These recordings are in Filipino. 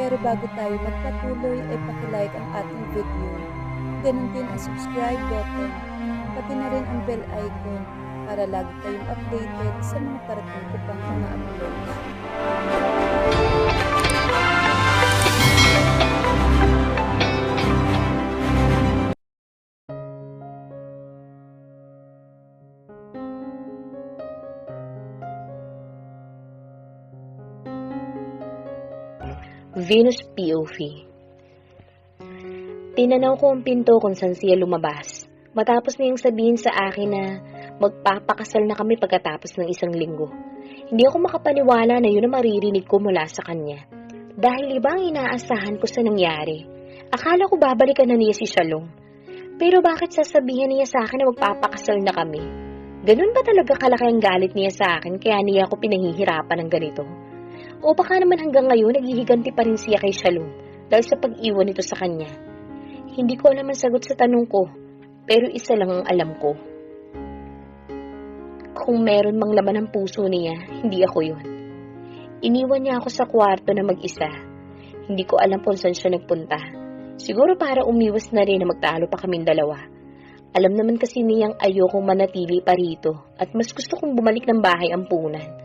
Pero bago tayo magpatuloy ay pakilike ang ating video. Ganon din ang subscribe button, pati na rin ang bell icon para lagi kayong updated sa mga parating ko pang mga uploads. Venus POV. Tinanaw ko ang pinto kung saan siya lumabas. Matapos niyang sabihin sa akin na magpapakasal na kami pagkatapos ng isang linggo. Hindi ako makapaniwala na yun ang maririnig ko mula sa kanya. Dahil iba ang inaasahan ko sa nangyari. Akala ko babalikan na niya si Shalom. Pero bakit sasabihin niya sa akin na magpapakasal na kami? Ganun ba talaga kalaki ang galit niya sa akin kaya niya ako pinahihirapan ng ganito? O baka naman hanggang ngayon naghihiganti pa rin siya kay Shalom dahil sa pag-iwan nito sa kanya. Hindi ko alam ang sagot sa tanong ko, pero isa lang ang alam ko. Kung meron mang laman ang puso niya, hindi ako yun. Iniwan niya ako sa kwarto na mag-isa. Hindi ko alam kung saan siya nagpunta. Siguro para umiwas na rin na magtalo pa kaming dalawa. Alam naman kasi niyang ayokong manatili pa rito at mas gusto kong bumalik ng bahay ampunan.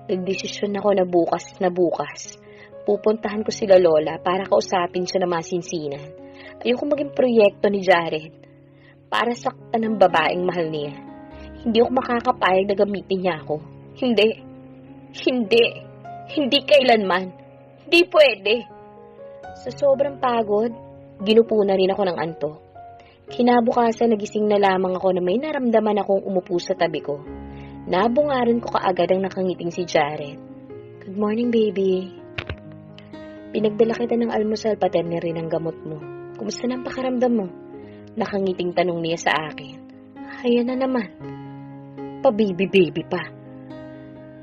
Nagdesisyon ako na bukas, pupuntahan ko sila Lola para kausapin siya na masinsinan. Ayoko maging proyekto ni Jared para saktan ng babaeng mahal niya. Hindi ako makakapayag na gamitin niya ako. Hindi kailanman. Hindi pwede. Sa sobrang pagod, ginupo na rin ako ng antok. Kinabukasan nagising na lamang ako na may naramdaman akong umupo sa tabi ko. Nabungaran ko kaagad ang nakangiting si Jared. Good morning, baby. Pinagdala kita ng almusal pati na rin ang gamot mo. Kumusta na ang pakaramdam mo? Nakangiting tanong niya sa akin. Ayan na naman. Pa-baby-baby pa.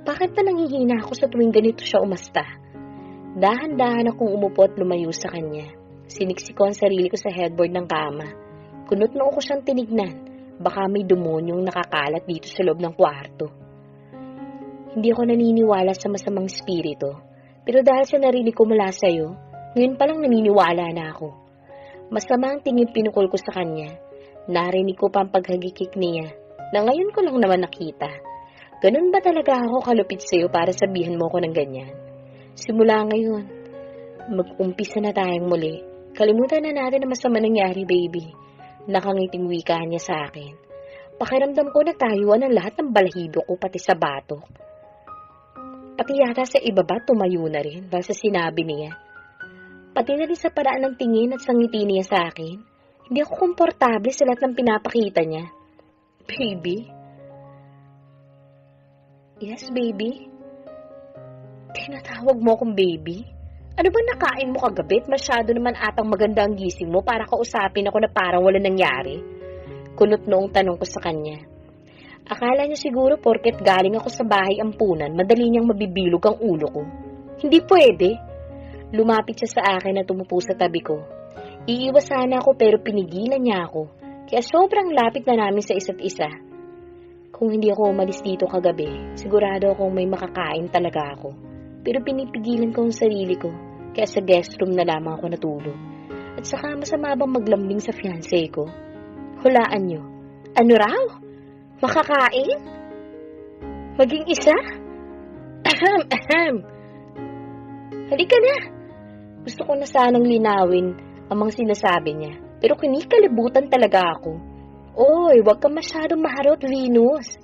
Bakit na nanghihina ako sa tuwing ganito siya umasta? Dahan-dahan akong umupo at lumayo sa kanya. Siniksik ko ang sarili ko sa headboard ng kama. Kunot-noo ko siyang tinignan. Baka may demonyong nakakalat dito sa loob ng kwarto. Hindi ako naniniwala sa masamang espiritu. Pero dahil sa narinig ko mula sa'yo, ngayon palang naniniwala na ako. Masama ang tingin pinukol ko sa kanya. Narinig ko pa ang paghagikik niya, na ngayon ko lang naman nakita. Ganun ba talaga ako kalupit sa'yo para sabihan mo ko ng ganyan? Simula ngayon, mag-umpisa na tayong muli. Kalimutan na natin na masama nangyari, baby. Nakangiting wika niya sa akin. Pakiramdam ko na tayuan ang lahat ng balahibo ko pati sa batok. Pati yata sa ibaba tumayo na rin dahil sa sinabi niya. Pati na rin sa paraan ng tingin at sangiti niya sa akin. Hindi ako komportable sa lahat ng pinapakita niya. Baby? Yes, baby? Tinatawag mo akong baby? Ano ba nakain mo kagabi? Masyado naman atang maganda ang gising mo para kausapin ako na parang wala nangyari. Kunot noong tanong ko sa kanya. Akala niya siguro porket galing ako sa bahay ampunan, madali niyang mabibilog ang ulo ko. Hindi pwede. Lumapit siya sa akin at tumupo sa tabi ko. Iiwas sana ako pero pinigilan niya ako. Kaya sobrang lapit na namin sa isa't isa. Kung hindi ako umalis dito kagabi, sigurado akong may makakain talaga ako. Pero pinipigilan ko ang sarili ko, kaya sa guest room na lamang ako natulog. At saka masama bang maglambing sa fiancé ko? Hulaan nyo. Ano raw? Makakain? Maging isa? Halika na. Gusto ko na sanang linawin ang mga sinasabi niya, pero kinikalibutan talaga ako. Oy, wag ka masyadong maharot, Venus.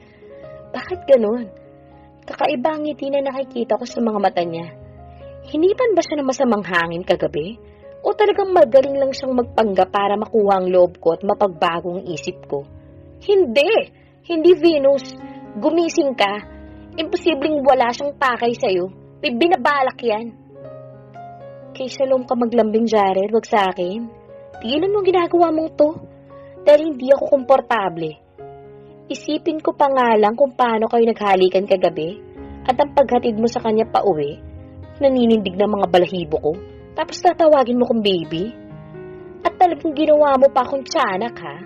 Bakit ganun? Kakaiba ang ngiti na nakikita ko sa mga mata niya. Hinipan ba siya ng masamang hangin kagabi? O talagang magaling lang siyang magpanggap para makuha ang loob ko at mapagbago ang isip ko? Hindi! Hindi, Venus. Gumising ka. Imposibleng wala siyang pakay sa'yo. May binabalak yan. Kay Shalom ka maglambing, Jared, wag sa akin. Tigilan mo ginagawa mong to. Dahil hindi ako komportable. Isipin ko pa nga lang kung paano kayo naghalikan kagabi at ang paghatid mo sa kanya pa uwi, naninindig ng mga balahibo ko, tapos tatawagin mo kong baby? At talagang ginawa mo pa akong tiyanak, ha?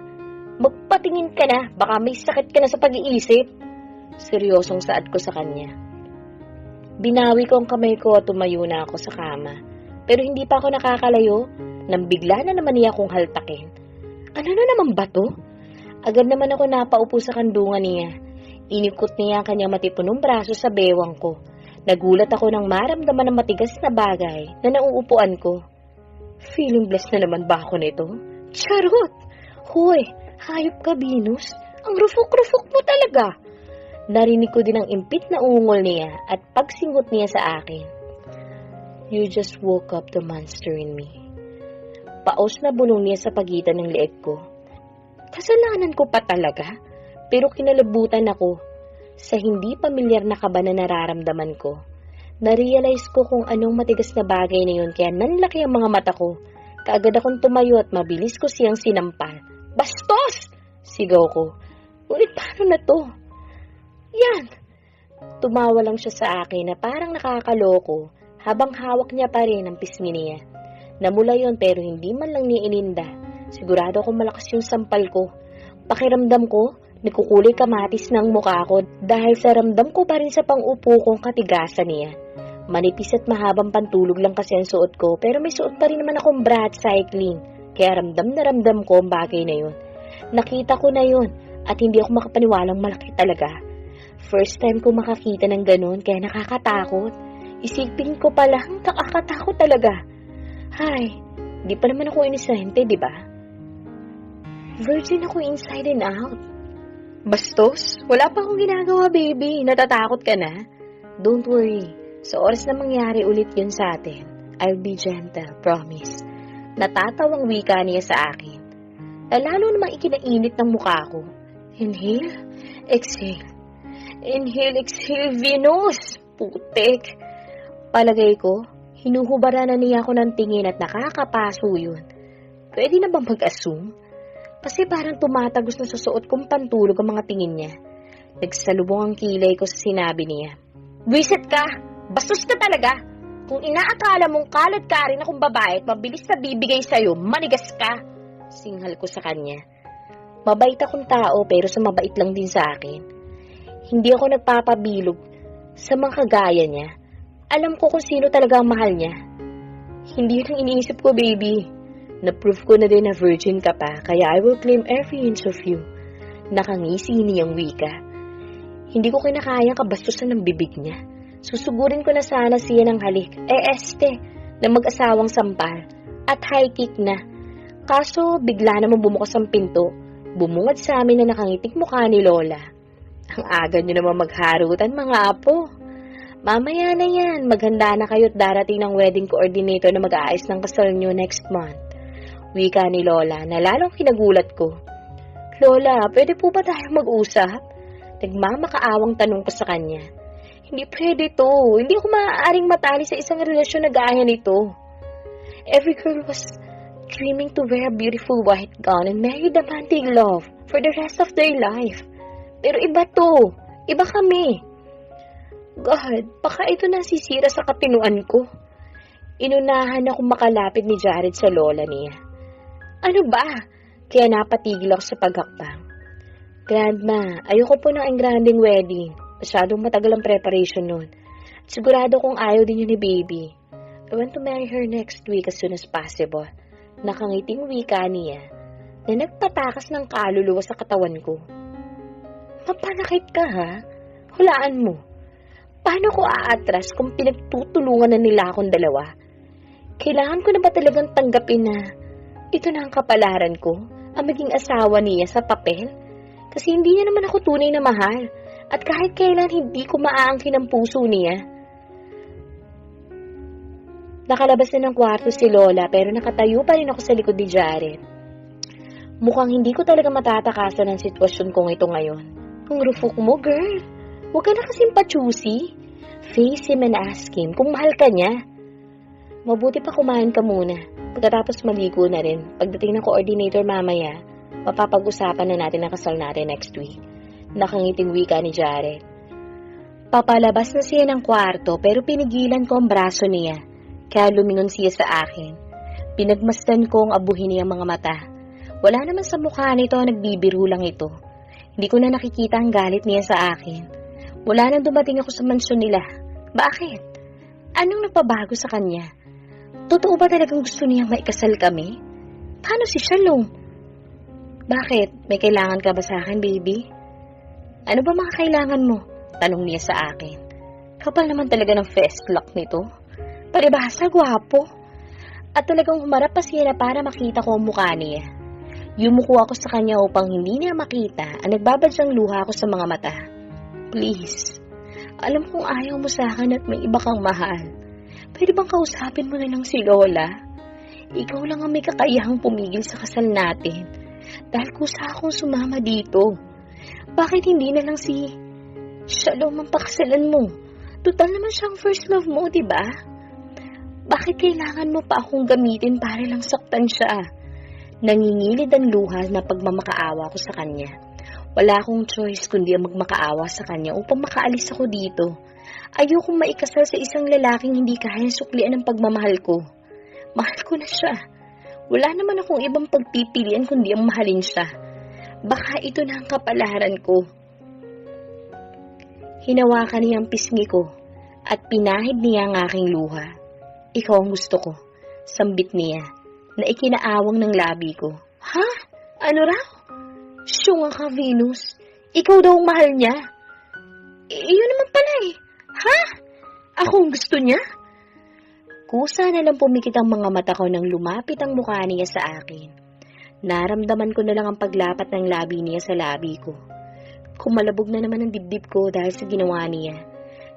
Magpatingin ka na, baka may sakit ka na sa pag-iisip. Seryosong saad ko sa kanya. Binawi ko ang kamay ko at tumayo na ako sa kama. Pero hindi pa ako nakakalayo nang bigla na naman niya akong haltakin. Ano na naman ba to? Agad naman ako napaupo sa kandungan niya. Inikot niya ang kanyang matipunong braso sa bewang ko. Nagulat ako nang maramdaman ng matigas na bagay na nauupuan ko. Feeling blessed na naman ba ako nito? Charot! Hoy, hayop ka, Venus. Ang rufok-rufok mo talaga. Narinig ko din ang impit na ungol niya at pagsingot niya sa akin. You just woke up the monster in me. Paos na bulong niya sa pagitan ng leeg ko. Kasalanan ko pa talaga, pero kinalabutan ako sa hindi pamilyar na kaba na nararamdaman ko. Narealize ko kung anong matigas na bagay na yun kaya nanlaki ang mga mata ko. Kaagad akong tumayo at mabilis ko siyang sinampal. Bastos! Sigaw ko. Ngunit paano na to? Yan! Tumawa lang siya sa akin na parang nakakaloko habang hawak niya pa rin ang pisngi niya. Namula yon pero hindi man lang niya ininda. Sigurado akong malakas yung sampal ko. Pakiramdam ko, nagkukulay kamatis ng mukha ko dahil sa ramdam ko pa rin sa pang-upo kong katigasan niya. Manipis at mahabang pantulog lang kasi ang suot ko pero may suot pa rin naman akong bra at cycling. Kaya ramdam na ramdam ko ang bagay na yun. Nakita ko na yun at hindi ako makapaniwalang malaki talaga. First time ko makakita ng ganun kaya nakakatakot. Isipin ko palang nakakatakot talaga. Hay, di pa naman ako inisente, di ba? Virgin ako inside and out. Bastos, wala pa akong ginagawa, baby. Natatakot ka na? Don't worry. Sa oras na mangyari ulit yun sa atin, I'll be gentle, promise. Natatawang wika niya sa akin. Lalo namang ikinainit ng mukha ko. Inhale, exhale. Inhale, exhale, Venus. Putik. Palagay ko, hinuhubara na niya ako ng tingin at nakakapaso yun. Pwede na bang mag-assume? Kasi parang tumatagos na sa suot kong pantulog ang mga tingin niya. Nagsalubong ang kilay ko sa sinabi niya. Wisit ka! Bastos ka talaga! Kung inaakala mong kalat ka rin akong babae at mabilis na bibigay sa'yo, manigas ka! Singhal ko sa kanya. Mabait akong tao pero sa mabait lang din sa akin. Hindi ako nagpapabilog sa mga kagaya niya. Alam ko kung sino talaga ang mahal niya. Hindi yun ang iniisip ko, baby. Na-proof ko na din na virgin ka pa, kaya I will claim every inch of you. Nakangisi niyang wika. Hindi ko kinakayang kabastusan ng bibig niya. Susugurin ko na sana siya ng halik. Na mag-asawang sampal. At high kick na. Kaso, bigla naman bumukas ang pinto. Bumungad sa amin na nakangitik mukha ni Lola. Ang aga niyo naman magharutan, mga apo. Mamaya na yan, maghanda na kayo at darating ng wedding coordinator na mag-aayos ng kasal niyo next month. Wika ni Lola na lalong kinagulat ko. Lola, pwede po ba tayo mag-usap? Nagmamakaawang tanong ko sa kanya. Hindi pwede to. Hindi ako maaaring matali sa isang relasyon na gaya nito. Every girl was dreaming to wear a beautiful white gown and marry the man they love for the rest of their life. Pero iba to. Iba kami. God, baka ito na sisira sa katinuan ko. Inunahan akong makalapit ni Jared sa lola niya. Ano ba? Kaya napatigil ako sa paghakbang. Grandma, ayoko po ng engranding wedding. Masyadong matagal ang preparation nun. At sigurado kong ayaw din yun ni baby. I want to marry her next week as soon as possible. Nakangiting wika niya na nagpatakas ng kaluluwa sa katawan ko. Mapanakit ka ha? Hulaan mo. Paano ko aatras kung pinagtutulungan na nila akong dalawa? Kailangan ko na ba talagang tanggapin na ito na ang kapalaran ko, ang maging asawa niya sa papel? Kasi hindi niya naman ako tunay na mahal. At kahit kailan hindi ko maaangkin ang puso niya. Nakalabas na ng kwarto si Lola pero nakatayo pa rin ako sa likod ni Jared. Mukhang hindi ko talaga matatakasan ang sitwasyon kong ito ngayon. Ang rufok mo, girl. Huwag ka na kasing pa-choosy. Face him and ask him kung mahal ka niya. Mabuti pa kumain ka muna. Pagkatapos maligo na rin. Pagdating ng coordinator mamaya, mapapag-usapan na natin ang kasal natin next week. Nakangiting wika ni Jared. Papalabas na siya ng kwarto pero pinigilan ko ang braso niya. Kaya lumingon siya sa akin. Pinagmasdan ko ang abuhin niyang mga mata. Wala naman sa mukha nito, nagbibiro lang ito. Hindi ko na nakikita ang galit niya sa akin. Wala nang dumating ako sa mansyon nila. Bakit? Anong napabago sa kanya? Totoo ba talagang gusto niya maikasal kami? Paano si Shalom? Bakit? May kailangan ka ba sa akin, baby? Ano ba mga kailangan mo? Tanong niya sa akin. Kapal naman talaga ng festlock nito. Palibhasa, gwapo. At talagang humarap pa siya para makita ko ang mukha niya. Yumuko ako sa kanya upang hindi niya makita ang nagbabadyang luha ko sa mga mata. Please, alam kong ayaw mo sa akin at may iba kang mahal. Pwede bang kausapin mo na lang si Lola? Ikaw lang ang may kakayahang pumigil sa kasal natin. Dahil kusa akong sumama dito. Bakit hindi na lang si Shalom ang pakasalan mo? Total naman siyang first love mo, diba? Bakit kailangan mo pa akong gamitin para lang saktan siya? Nangingilid ang luha na pagmamakaawa ko sa kanya. Wala akong choice kundi ang magmakaawa sa kanya upang makaalis ako dito. Ayokong maikasal sa isang lalaking hindi kayang suklian ng pagmamahal ko. Mahal ko na siya. Wala naman akong ibang pagpipilian kundi ang mahalin siya. Baka ito na ang kapalaran ko. Hinawakan niya ang pisngi ko at pinahid niya ang aking luha. Ikaw ang gusto ko. Sambit niya na ikinaawang ng labi ko. Ha? Ano raw? Syunga ka, Venus. Ikaw daw ang mahal niya. Iyon naman pala eh. Ha? Ako ang gusto niya? Kusa na lang pumikit ang mga mata ko nang lumapit ang mukha niya sa akin. Naramdaman ko na lang ang paglapat ng labi niya sa labi ko. Kumalabog na naman ang dibdib ko dahil sa ginawa niya.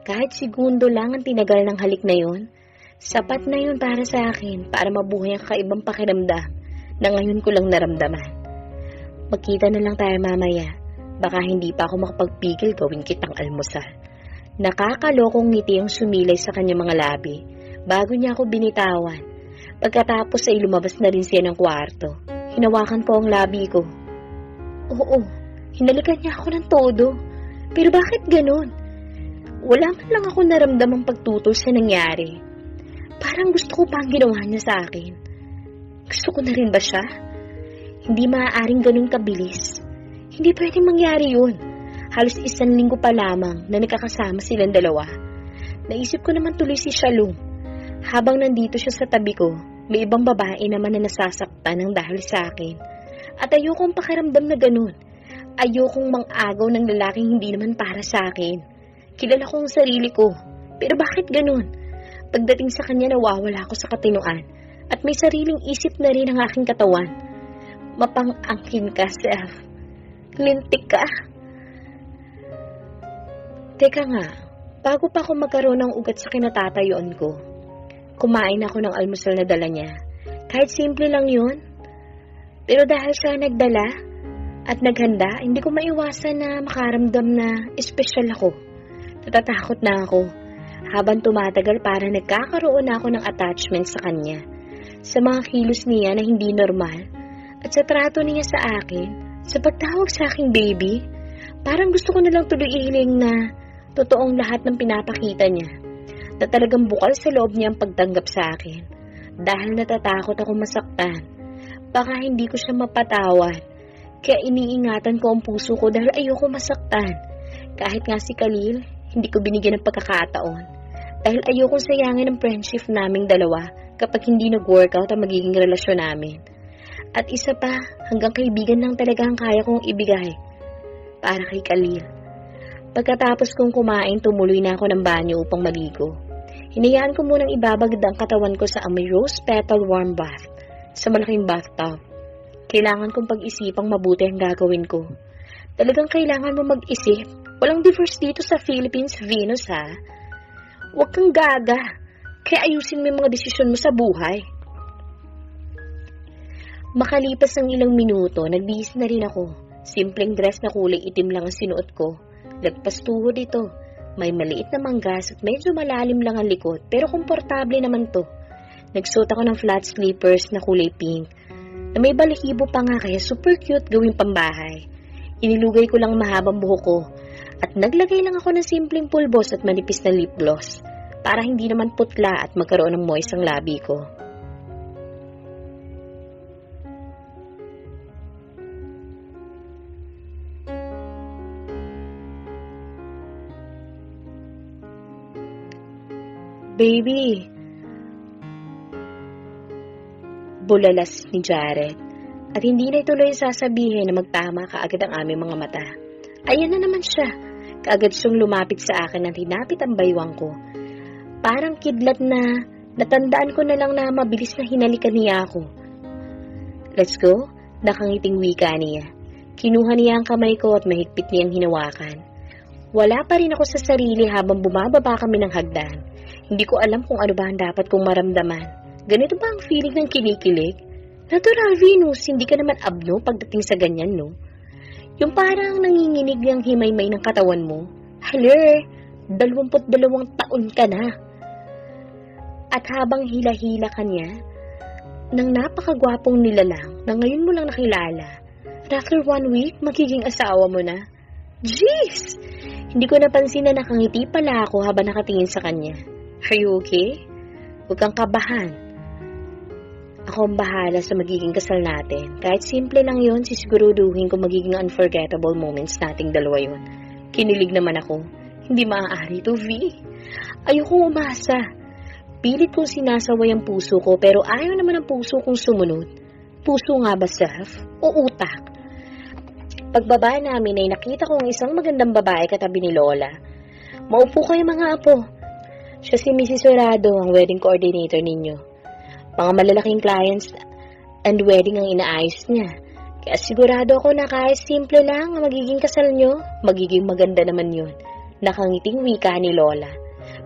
Kahit segundo lang ang tinagal ng halik na yon, sapat na yun para sa akin para mabuhay ang kaibang pakiramdam na ngayon ko lang naramdaman. Magkita na lang tayo mamaya. Baka hindi pa ako makapagpigil gawin kitang almusal. Nakakalokong ngiti ang sumilay sa kanyang mga labi bago niya ako binitawan. Pagkatapos ay lumabas na rin siya ng kwarto. Hinawakan ko ang labi ko. Oo, hinalikan niya ako ng todo. Pero bakit ganon? Wala man lang ako naramdamang pagtutol sa nangyari. Parang gusto ko pa ang ginawa niya sa akin. Gusto ko na rin ba siya? Hindi maaaring ganun kabilis. Hindi pwedeng mangyari yun. Halos 1 linggo pa lamang na nakakasama silang dalawa. Naisip ko naman tuloy si Shalom. Habang nandito siya sa tabi ko, may ibang babae naman na nasasaktan ng dahil sa akin. At ayokong pakiramdam na ganun. Ayokong mang-agaw ng lalaking hindi naman para sa akin. Kilala ko ang sarili ko. Pero bakit ganun? Pagdating sa kanya nawawala ako sa katinoan at may sariling isip na rin ang aking katawan. Mapang-angkin ka, Seth. Lintik ka. Teka nga, bago pa ako magkaroon ng ugat sa kinatatayuan ko, kumain ako ng almusal na dala niya. Kahit simple lang yun. Pero dahil siya nagdala at naghanda, hindi ko maiwasan na makaramdam na espesyal ako. Natatakot na ako. Habang tumatagal para nagkakaroon ako ng attachment sa kanya. Sa mga kilos niya na hindi normal. At sa trato niya sa akin, sa pagtawag sa aking baby, parang gusto ko na lang tuloy ihiling na totoong lahat ng pinapakita niya. Na talagang bukal sa loob niya ang pagtanggap sa akin. Dahil natatakot ako masaktan. Baka hindi ko siya mapatawad. Kaya iniingatan ko ang puso ko dahil ayoko masaktan. Kahit nga si Khalil, hindi ko binigyan ng pagkakataon. Dahil ayokong sayangin ang friendship naming dalawa kapag hindi nag-workout ang magiging relasyon namin. At isa pa, hanggang kaibigan lang talaga ang kaya kong ibigay para kay Khalil. Pagkatapos kong kumain, tumuloy na ako ng banyo upang maligo. Hinayaan ko munang ibabagad ang katawan ko sa amoy rose petal warm bath sa malaking bathtub. Kailangan kong pag-isipang mabuti ang gagawin ko. Talagang kailangan mo mag-isip. Walang divorce dito sa Philippines, Venus, ha? Huwag kang gaga. Kaya ayusin mo yung mga desisyon mo sa buhay. Makalipas ang ilang minuto, nagbihis na rin ako. Simpleng dress na kulay itim lang ang sinuot ko. Lagpas tuhod ito. May maliit na manggas at medyo malalim lang ang likod, pero komportable naman to. Nagsuot ako ng flat slippers na kulay pink, na may balahibo pa nga kaya super cute gawing pambahay. Inilugay ko lang mahabang buhok ko, at naglagay lang ako ng simpleng pulbos at manipis na lip gloss, para hindi naman putla at magkaroon ng moist ang labi ko. Baby, bulalas ni Jared. At hindi na ituloy sasabihin na magtama kaagad ang aming mga mata. Ayan na naman siya. Kaagad siyang lumapit sa akin at hinapit ang baywang ko. Parang kidlat na natandaan ko na lang na mabilis na hinalikan niya ako. Let's go? Nakangiting wika niya. Kinuha niya ang kamay ko at mahigpit niyang hinawakan. Wala pa rin ako sa sarili habang bumababa kami ng hagdan. Hindi ko alam kung ano ba ang dapat kong maramdaman. Ganito ba ang feeling ng kinikilig? Natural, Venus, hindi ka naman abno pagdating sa ganyan, no? Yung parang nanginginig ng himay-may ng katawan mo. Haler, 22 taon ka na. At habang hila-hila ka niya, ng napakagwapong nilalang na ngayon mo lang nakilala, at after 1 week, magiging asawa mo na. Jeez! Hindi ko napansin na nakangiti pala ako habang nakatingin sa kanya. Are you okay? Huwag kang kabahan. Ako ang bahala sa magiging kasal natin. Kahit simple lang yon, sisiguruduhin ko magiging unforgettable moments nating dalawa yon. Kinilig naman ako. Hindi maaari to, V. Ayokong umasa. Pilit kong sinasaway ang puso ko, pero ayaw naman ang puso kong sumunod. Puso nga ba, Seth? O utak? Pagbaba namin ay nakita kong isang magandang babae katabi ni Lola. Maupo kayo mga apo. Siya si Mrs. Horado, ang wedding coordinator ninyo. Mga malalaking clients and wedding ang inaayos niya. Kaya sigurado ako na kahit simple lang ang magiging kasal nyo, magiging maganda naman yun. Nakangiting wika ni Lola.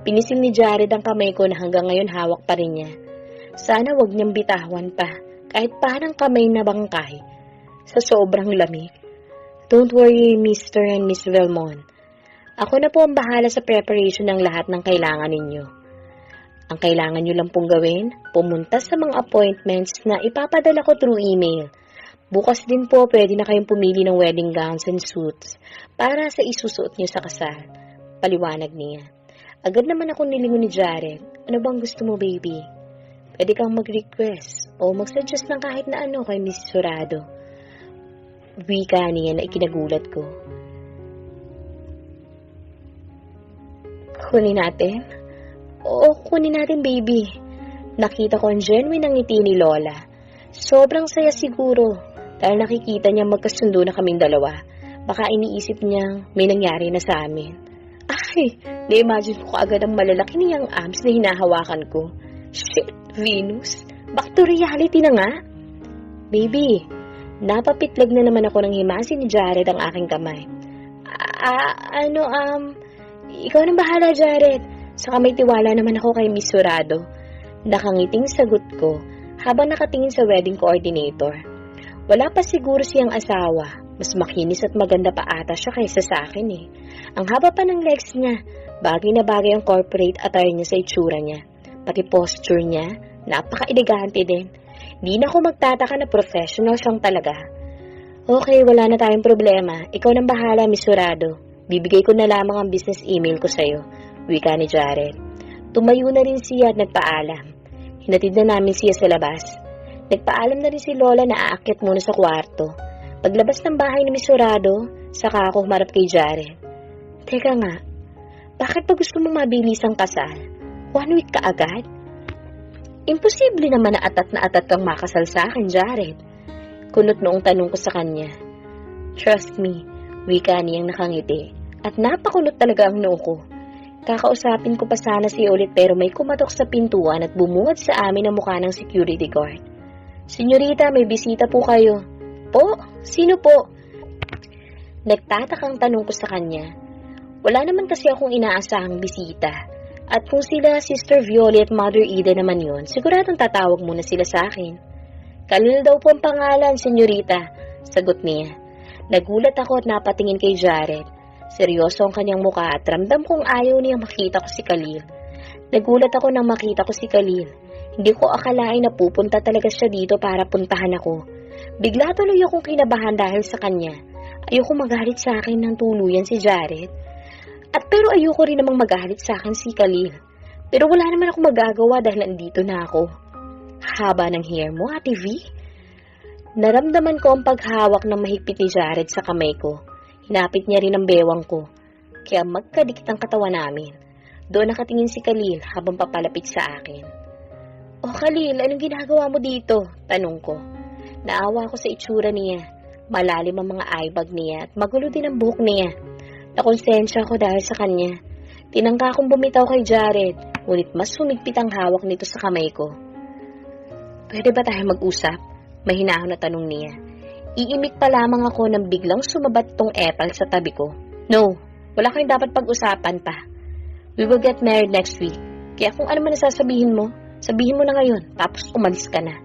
Pinisil ni Jared ang kamay ko na hanggang ngayon hawak pa rin niya. Sana wag niyang bitawan pa, kahit parang kamay na bangkay. Sa sobrang lamig. Don't worry, Mr. and Miss Velmon. Ako na po ang bahala sa preparation ng lahat ng kailangan ninyo. Ang kailangan nyo lang pong gawin, pumunta sa mga appointments na ipapadala ko through email. Bukas din po pwede na kayong pumili ng wedding gowns and suits para sa isusuot nyo sa kasal. Paliwanag niya. Agad naman ako nilingon ni Jared. Ano bang gusto mo, baby? Pwede kang mag-request o mag-suggest ng kahit na ano kay Miss Horado. Wika niya na ikinagulat ko. Kunin natin? Oo, kunin natin, baby. Nakita ko ang genuine ang ngiti ni Lola. Sobrang saya siguro dahil nakikita niya magkasundo na kaming dalawa. Baka iniisip niya may nangyari na sa amin. Ay, na-imagine ko kaagad ang malalaki niyang arms na hinahawakan ko. Shit, Venus. Back to reality na nga. Baby, napapitlag na naman ako ng himasin ni Jared ang aking kamay. Ikaw nang bahala, Jared. Saka may tiwala naman ako kay Miss Horado. Nakangiting sagot ko habang nakatingin sa wedding coordinator. Wala pa siguro siyang asawa. Mas makinis at maganda pa ata siya kaysa sa akin eh. Ang haba pa ng legs niya. Bagay na bagay ang corporate attire niya sa itsura niya. Pati posture niya, napaka-elegante din. Di na ako magtataka na professional siyang talaga. Okay, wala na tayong problema. Ikaw nang bahala, Miss Horado. Bibigay ko na lamang ang business email ko sa'yo. Wika ni Jared. Tumayo na rin siya at nagpaalam. Hinatid na namin siya sa labas. Nagpaalam na rin si Lola na aakyat muna sa kwarto. Paglabas ng bahay ni Miss Horado, saka ako humarap kay Jared. Teka nga, bakit pa gusto mong mabilis ang kasal? 1 week ka agad? Imposible naman na atat kang makasal sa akin, Jared. Kunot noong tanong ko sa kanya. Trust me, wika niyang nakangiti. At napakunot talaga ang noo ko. Kakausapin ko pa sana siya ulit pero may kumatok sa pintuan at bumungad sa amin ang mukha ng security guard. Senyorita, may bisita po kayo. Po? Sino po? Nagtatakang tanong ko sa kanya. Wala naman kasi akong inaasahang bisita. At kung sila Sister Violet at Mother Ida naman yon, siguradong tatawag muna sila sa akin. Khalil daw po ang pangalan, senyorita. Sagot niya. Nagulat ako at napatingin kay Jared. Seryoso ang kanyang mukha at ramdam kong ayaw niyang makita ko si Khalil. Nagulat ako nang makita ko si Khalil. Hindi ko akalain na pupunta talaga siya dito para puntahan ako. Bigla tuloy akong kinabahan dahil sa kanya. Ayoko magalit sa akin ng tuluyan si Jared. At pero ayoko rin namang magalit sa akin si Khalil. Pero wala naman akong magagawa dahil nandito na ako. Haba ng hair mo, Ate V. Naramdaman ko ang paghawak ng mahigpit ni Jared sa kamay ko. Hinapit niya rin ang bewang ko, kaya magkadikit ang katawan namin. Doon nakatingin si Khalil habang papalapit sa akin. "O Khalil, anong ginagawa mo dito?" Tanong ko. Naawa ko sa itsura niya. Malalim ang mga eyebag niya at magulo din ang buhok niya. Nakonsensya ko dahil sa kanya. Tinangka kong bumitaw kay Jared, ngunit mas humigpit ang hawak nito sa kamay ko. "Pwede ba tayo mag-usap?" Mahinahon na tanong niya. Iimik pa lamang ako nang biglang sumabat tong epal sa tabi ko. "No, wala kayong dapat pag-usapan pa. We will get married next week. Kaya kung ano man nasasabihin mo, sabihin mo na ngayon, tapos umalis ka na."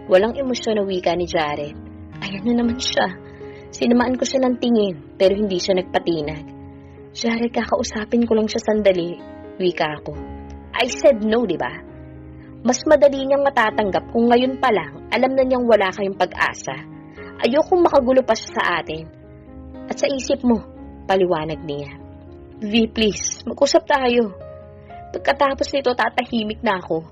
Walang emosyon na wika ni Jared. Ayan na naman siya. Sinamaan ko siya ng tingin, pero hindi siya nagpatinag. "Jared, kakausapin ko lang siya sandali," wika ako. I said no, di ba? Mas madali niyang matatanggap kung ngayon pa lang alam na niyang wala kayong pag-asa. Ayokong makagulo pa siya sa atin. At sa isip mo, paliwanag niya. "V, please, mag-usap tayo. Pagkatapos nito, tatahimik na ako."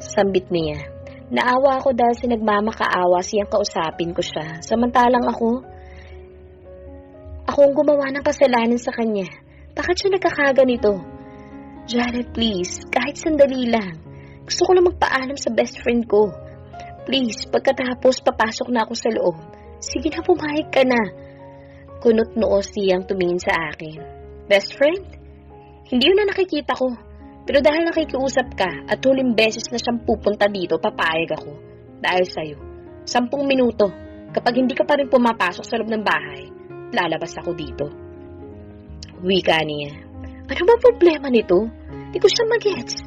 Sambit niya. Naawa ako dahil sa nagmamakaawa siyang kausapin ko siya. Samantalang ako ang gumawa ng kasalanan sa kanya. Bakit siya nagkakaganito? "Jared, please, kahit sandali lang. Gusto ko lang magpaalam sa best friend ko. Please, pagkatapos papasok na ako sa loob. Sige na, pumayag ka na." Kunot noo siyang tumingin sa akin. "Best friend? Hindi yun na nakikita ko. Pero dahil nakikiusap ka at huling beses na siyang pupunta dito, papayag ako. Dahil sa'yo. 10 minuto. Kapag hindi ka pa rin pumapasok sa loob ng bahay, lalabas ako dito." Wika niya. Ano ba problema nito? Di ko siya magets.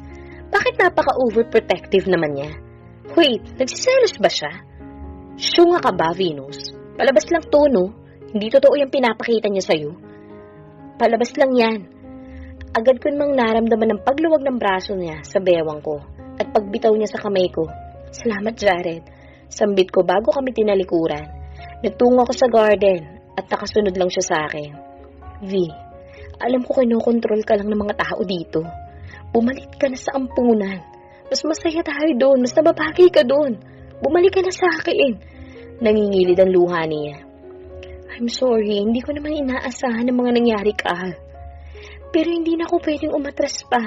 Bakit napaka-overprotective naman niya? Wait, nagsiselos ba siya? Syunga ka ba, Venus? Palabas lang to, no? Hindi totoo yung pinapakita niya sa'yo. Palabas lang yan. Agad ko namang naramdaman ng pagluwag ng braso niya sa bewang ko at pagbitaw niya sa kamay ko. "Salamat, Jared." Sambit ko bago kami tinalikuran. Nagtungo ako sa garden at nakasunod lang siya sa akin. "V, alam ko kinokontrol ka lang ng mga tao dito. Bumalik ka na sa ampunan. Mas masaya tayo doon. Mas nababagay ka doon. Bumalik ka na sa akin." Nangingilid ang luha niya. "I'm sorry, hindi ko naman inaasahan ang mga nangyari ka. Pero hindi na ako pwedeng umatras pa.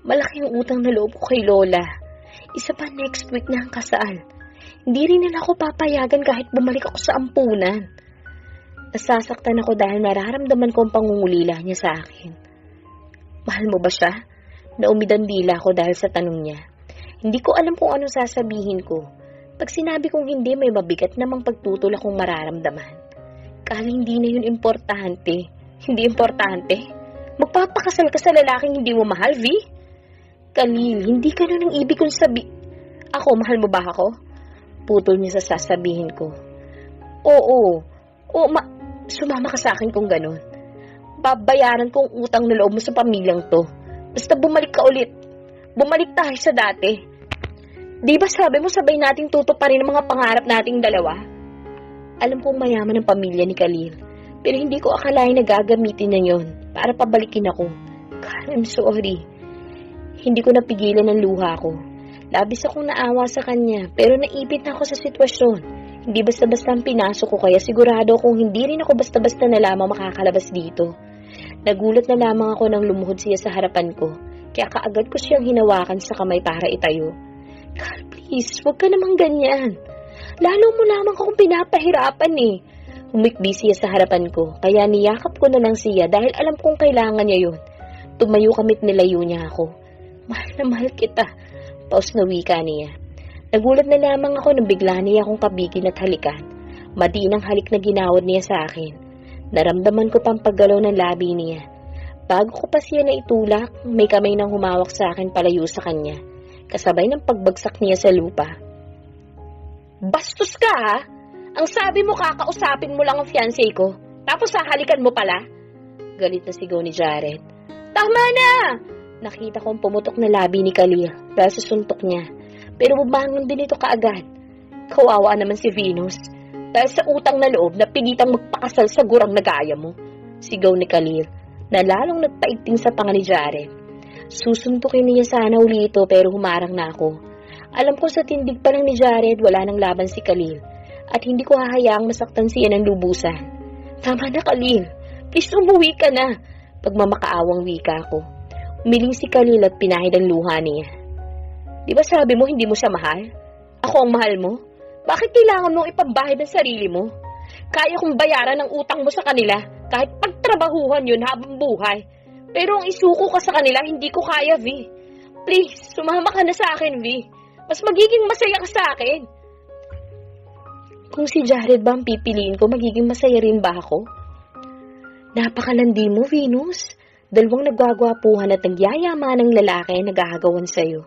Malaki ang utang na loob ko kay Lola. Isa pa next week na ang kasal. Hindi rin nila ako papayagan kahit bumalik ako sa ampunan." Nasasaktan ako dahil nararamdaman ko ang pangungulila niya sa akin. "Mahal mo ba siya?" Naumidan dila ko dahil sa tanong niya. Hindi ko alam kung anong sasabihin ko. Pag sinabi kong hindi, may mabigat namang pagtutol akong mararamdaman. Kala hindi na yun importante. Hindi importante? Magpapakasal ka sa lalaking hindi mo mahal, V? Khalil, hindi ka nun ang ibig kong Ako, mahal mo ba ako? Putol niya sa sasabihin ko. Oo, sumama ka sa akin kung ganun. Babayaran ko ang utang na loob mo sa pamilyang to. Basta bumalik ka ulit. Bumalik tayo sa dati. Di ba sabi mo sabay nating tutuparin ang mga pangarap nating dalawa? Alam kong mayaman ang pamilya ni Khalil, pero hindi ko akalain na gagamitin na yon para pabalikin ako. God, I'm sorry. Hindi ko napigilan ang luha ko. Labis akong naawa sa kanya, pero naipit na ako sa sitwasyon. Hindi basta-basta ang pinasok ko, kaya sigurado akong hindi rin ako basta-basta na lamang makakalabas dito. Nagulat na lamang ako nang lumuhod siya sa harapan ko, kaya kaagad ko siyang hinawakan sa kamay para itayo. "Carl, please, huwag ka namang ganyan. Lalo mo lamang akong pinapahirapan eh." Humikbi siya sa harapan ko, kaya niyakap ko na lang siya dahil alam kong kailangan niya yun. Tumayo kami't nilayo niya ako. "Mahal na mahal kita." Paus na wika niya. Nagulat na lamang ako nang bigla niya akong kabigin at halikan. Madinang halik na ginawad niya sa akin. Naramdaman ko pang paggalaw ng labi niya. Bago ko pa siya naitulak, may kamay nang humawak sa akin palayo sa kanya, kasabay ng pagbagsak niya sa lupa. "Bastos ka ha? Ang sabi mo kakausapin mo lang ang fiancé ko, tapos hahalikan mo pala?" Galit na sigaw ni Jared. "Tama na!" Nakita kong pumutok na labi ni Khalil dahil sa suntok niya, pero bumangon din ito kaagad. Kawawa naman si Venus. Dahil sa utang na loob na pinitang magpakasal sa gurang na gaya mo, sigaw ni Khalil, na lalong nagpaigting sa panga ni Jared. Susuntukin niya sana uli ito pero humarang na ako. Alam ko sa tindig pa lang ni Jared wala nang laban si Khalil at hindi ko hahayaang masaktan siya ng lubusan. "Tama na, Khalil. Please umuwi ka na." Pagmamakaawang wika ko. Umiling si Khalil at pinahid ang luha niya. Di ba sabi mo hindi mo siya mahal? Ako ang mahal mo? Bakit kailangan mong ipambahid ng sarili mo? Kaya kong bayaran ang utang mo sa kanila kahit pagtrabahuhan yun habang buhay. Pero ang isuko ka sa kanila, hindi ko kaya, V. Please, sumama ka na sa akin, V. Mas magiging masaya ka sa akin. Kung si Jared ba ang pipiliin ko, magiging masaya rin ba ako? Napakalandi mo, Venus. Dalawang nagwagwapuhan at nagyayaman ng lalaki ang nag-aagawan sa'yo.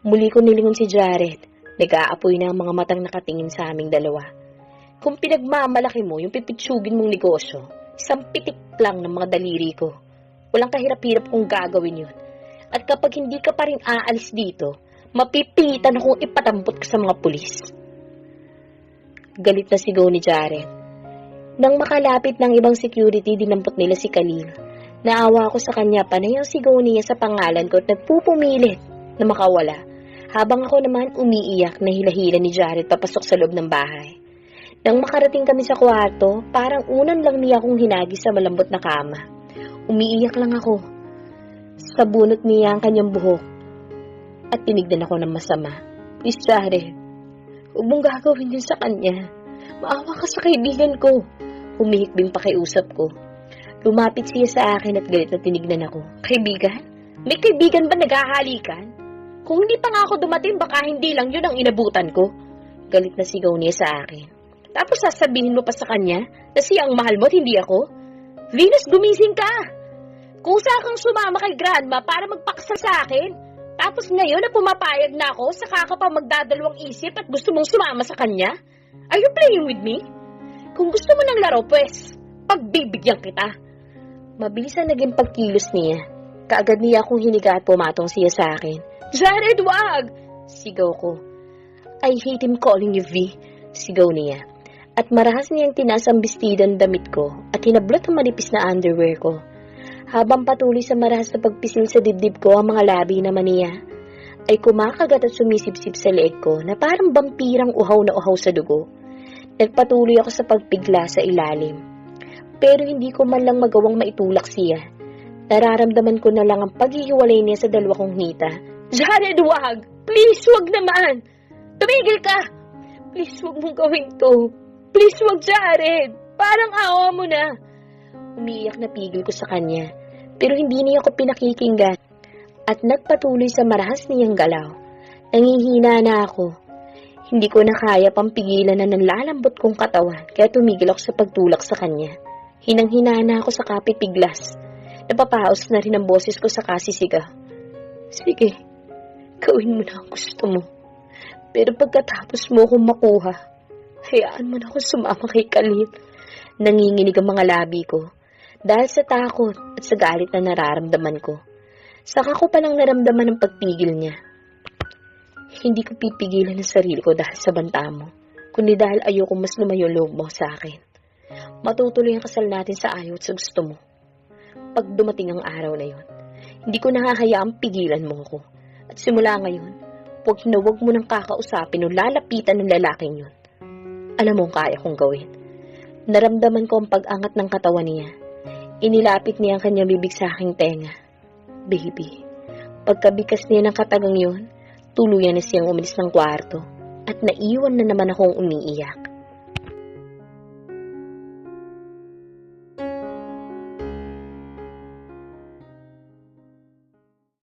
Muli ko nilingon si Jared. Nag-aapoy na ang mga matang nakatingin sa aming dalawa. Kung pinagmamalaki mo yung pipitsugin mong negosyo, isang pitik lang ng mga daliri ko. Walang kahirap-hirap kung gagawin yun. At kapag hindi ka pa rin aalis dito, mapipilitan akong ipatampot ka sa mga pulis. Galit na sigaw ni Jared. Nang makalapit ng ibang security, dinampot nila si Khalil. Naawa ako sa kanya, panay ang sigaw niya sa pangalan ko at nagpupumilit na makawala. Habang ako naman umiiyak na hila-hila ni Jared papasok sa loob ng bahay. Nang makarating kami sa kwarto, parang unan lang niya akong hinagi sa malambot na kama. Umiiyak lang ako. Sa bunot niya ang kanyang buhok at tinignan ako ng masama. Please, Jared, huwag mong gagawin yun sa kanya. Maawa ka sa kaibigan ko. Humihikbing pakiusap ko. Lumapit siya sa akin at galit na tinignan ako. Kaibigan? May kaibigan ba naghahalikan? Kung hindi pa nga ako dumating, baka hindi lang yun ang inabutan ko. Galit na sigaw niya sa akin. Tapos sasabihin mo pa sa kanya na siya ang mahal mo at hindi ako? Venus, gumising ka! Kusa kang sumama kay Grandma para magpakasal sa akin. Tapos ngayon na pumapayag na ako, saka ka pa magdadalawang isip at gusto mong sumama sa kanya? Are you playing with me? Kung gusto mo ng laro, pues, pagbibigyan kita. Mabilis ang naging pagkilos niya. Kaagad niya akong hiniga at pumatong siya sa akin. Jared, wag! Sigaw ko. I hate him calling you V. Sigaw niya. At marahas niyang tinaas ang bestidang damit ko at hinablot ang manipis na underwear ko. Habang patuloy sa marahas na pagpisil sa dibdib ko ang mga labi naman niya, ay kumakagat at sumisipsip sa leeg ko na parang vampirang uhaw na uhaw sa dugo. Nagpatuloy ako sa pagpigla sa ilalim. Pero hindi ko man lang magawang maitulak siya. Nararamdaman ko na lang ang paghihiwalay niya sa dalawa kong hita. Jared, wag! Please, wag naman! Tumigil ka! Please, wag mong gawin to. Please, wag, Jared! Parang awa mo na. Umiiyak na pigil ko sa kanya. Pero hindi niya ako pinakikinggan. At nagpatuloy sa marahas niyang galaw. Nangihina na ako. Hindi ko na kaya pampigilan na nanlalambot kong katawan. Kaya tumigil ako sa pagtulak sa kanya. Hinang-hina na ako sa kapipiglas. Napapaos na rin ang boses ko sa kasisiga. Sige. Gawin mo na ang gusto mo. Pero pagkatapos mo akong makuha, hayaan mo na akong sumama kay Khalil. Nanginginig ang mga labi ko. Dahil sa takot at sa galit na nararamdaman ko. Saka ko palang naramdaman ang pagpigil niya. Hindi ko pipigilan ang sarili ko dahil sa banta mo, kundi dahil ayoko mas lumayo loob mo sa akin. Matutuloy ang kasal natin sa ayaw at sa gusto mo. Pag dumating ang araw na yon, hindi ko nahahayaang pigilan mo ako. At simula ngayon, huwag mo nang kakausapin o lalapitan ng lalaking yun. Alam mo ang kaya kong gawin. Naramdaman ko ang pag-angat ng katawan niya. Inilapit niya ang kanyang bibig sa aking tenga. Baby, pagkabikas niya ng katagang yun, tuluyan na siyang umalis ng kwarto at naiwan na naman akong umiiyak.